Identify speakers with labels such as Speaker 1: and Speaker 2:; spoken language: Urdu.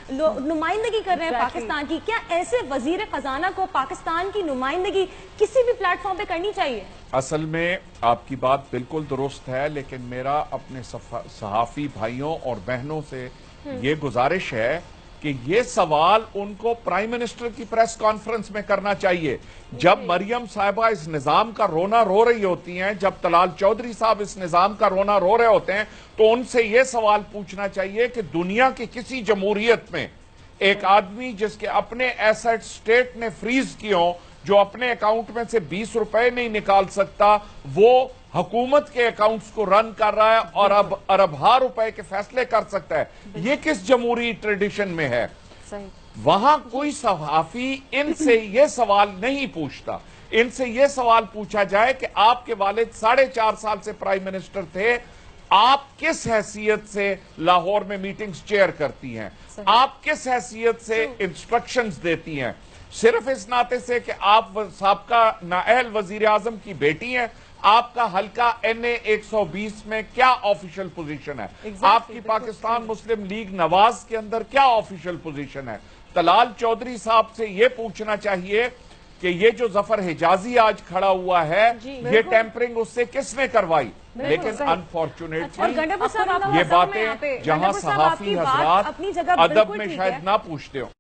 Speaker 1: نمائندگی کر رہے ہیں پاکستان کی. کیا ایسے وزیر خزانہ کو پاکستان کی نمائندگی کسی بھی پلیٹ فارم پہ کرنی چاہیے؟
Speaker 2: اصل میں آپ کی بات بالکل درست ہے، لیکن میرا اپنے صحافی بھائیوں اور بہنوں سے یہ گزارش ہے کہ یہ سوال ان کو پرائم منسٹر کی پریس کانفرنس میں کرنا چاہیے. جب مریم صاحبہ اس نظام کا رونا رو رہی ہوتی ہیں، جب طلال چودھری صاحب اس نظام کا رونا رو رہے ہوتے ہیں، تو ان سے یہ سوال پوچھنا چاہیے کہ دنیا کی کسی جمہوریت میں ایک آدمی جس کے اپنے ایسٹ سٹیٹ نے فریز کیے ہوں، جو اپنے اکاؤنٹ میں سے 20 روپے نہیں نکال سکتا، وہ حکومت کے اکاؤنٹس کو رن کر رہا ہے اور اب اربہا روپے کے فیصلے کر سکتا ہے. یہ کس جمہوری ٹریڈیشن میں ہے؟ وہاں کوئی صحافی ان سے یہ سوال نہیں پوچھتا. ان سے یہ سوال پوچھا جائے کہ آپ کے والد 4.5 سال سے پرائم منسٹر تھے، آپ کس حیثیت سے لاہور میں میٹنگز چیئر کرتی ہیں؟ آپ کس حیثیت سے انسٹرکشنز دیتی ہیں؟ صرف اس ناطے سے کہ آپ سابقہ نااہل وزیر اعظم کی بیٹی ہیں؟ آپ کا حلقہ NA 120 میں کیا آفیشل پوزیشن ہے؟ آپ کی پاکستان مسلم لیگ نواز کے اندر کیا آفیشل پوزیشن ہے؟ طلال چودھری صاحب سے یہ پوچھنا چاہیے کہ یہ جو ظفر حجازی آج کھڑا ہوا ہے، یہ ٹیمپرنگ اس سے کس نے کروائی؟ لیکن انفارچونیٹلی یہ باتیں جہاں صحافی حضرات ادب میں شاید نہ پوچھتے ہوں.